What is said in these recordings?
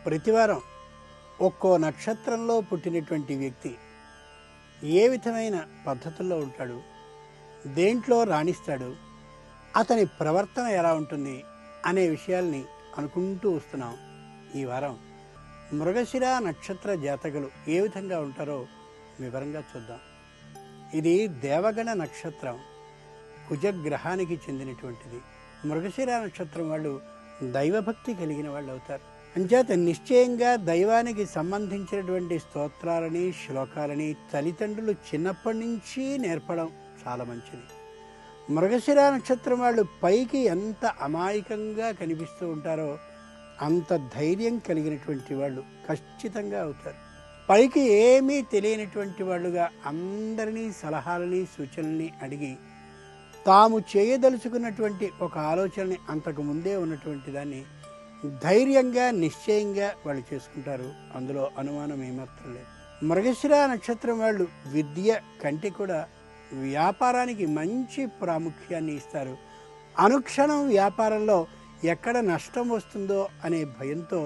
ప్రతివారం ఒక్కో నక్షత్రంలో పుట్టినటువంటి వ్యక్తి ఏ విధమైన పద్ధతుల్లో ఉంటాడు, దేంట్లో రాణిస్తాడు, అతని ప్రవర్తన ఎలా ఉంటుంది అనే విషయాల్ని అనుకుంటూ వస్తున్నాం. ఈ వారం మృగశిర నక్షత్ర జాతకులు ఏ విధంగా ఉంటారో వివరంగా చూద్దాం. ఇది దేవగణ నక్షత్రం, కుజగ్రహానికి చెందినటువంటిది. మృగశిర నక్షత్రం వాళ్ళు దైవభక్తి కలిగిన వాళ్ళు అవుతారు. అంచేత నిశ్చయంగా దైవానికి సంబంధించినటువంటి స్తోత్రాలని శ్లోకాలని తల్లిదండ్రులు చిన్నప్పటి నుంచి నేర్పడం చాలా మంచిది. మృగశిర నక్షత్రం వాళ్ళు పైకి ఎంత అమాయకంగా కనిపిస్తూ ఉంటారో అంత ధైర్యం కలిగినటువంటి వాళ్ళు ఖచ్చితంగా అవుతారు. పైకి ఏమీ తెలియనటువంటి వాళ్ళుగా అందరినీ సలహాలని సూచనల్ని అడిగి తాము చేయదలుచుకున్నటువంటి ఒక ఆలోచనని అంతకు ముందే ఉన్నటువంటి దాన్ని ధైర్యంగా నిశ్చయంగా వాళ్ళు చేసుకుంటారు. అందులో అనుమానం ఏమాత్రం లేదు. మృగశిర నక్షత్రం వాళ్ళు విద్య కంటే కూడా వ్యాపారానికి మంచి ప్రాముఖ్యాన్ని ఇస్తారు. అనుక్షణం వ్యాపారంలో ఎక్కడ నష్టం వస్తుందో అనే భయంతో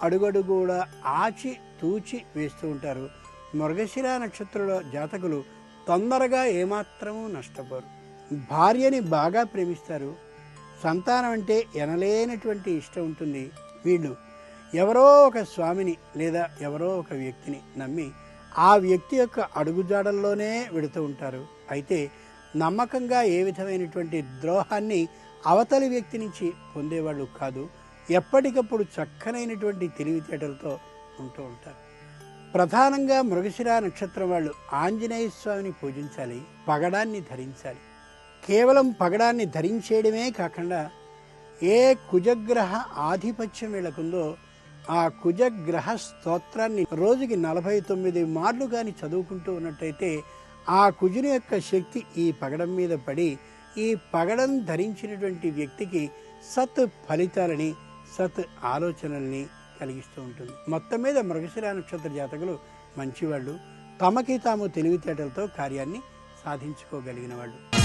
అడుగడుగు కూడా ఆచి తూచి వేస్తూ ఉంటారు. మృగశిర నక్షత్రంలో జాతకులు తొందరగా ఏమాత్రమూ నష్టపోరు. భార్యని బాగా ప్రేమిస్తారు. సంతానం అంటే ఎనలేనటువంటి ఇష్టం ఉంటుంది. వీళ్ళు ఎవరో ఒక స్వామిని లేదా ఎవరో ఒక వ్యక్తిని నమ్మి ఆ వ్యక్తి యొక్క అడుగుజాడల్లోనే వెడుతూ ఉంటారు. అయితే నమ్మకంగా ఏ విధమైనటువంటి ద్రోహాన్ని అవతలి వ్యక్తి నుంచి పొందేవాళ్ళు కాదు. ఎప్పటికప్పుడు చక్కనైనటువంటి తెలివితేటలతో ఉంటూ ఉంటారు. ప్రధానంగా మృగశిర నక్షత్రం వాళ్ళు ఆంజనేయ స్వామిని పూజించాలి, పగడాన్ని ధరించాలి. కేవలం పగడాన్ని ధరించేయడమే కాకుండా ఏ కుజగ్రహ ఆధిపత్యం వీళ్ళకుందో ఆ కుజగ్రహ స్తోత్రాన్ని రోజుకి 49 మార్లు కానీ చదువుకుంటూ ఉన్నట్టయితే ఆ కుజుని యొక్క శక్తి ఈ పగడం మీద పడి ఈ పగడం ధరించినటువంటి వ్యక్తికి సత్ ఫలితాలని సత్ ఆలోచనల్ని కలిగిస్తూ ఉంటుంది. మొత్తం మీద మృగశిర నక్షత్ర జాతకులు మంచివాళ్ళు, తమకి తాము తెలివితేటలతో కార్యాన్ని సాధించుకోగలిగిన వాళ్ళు.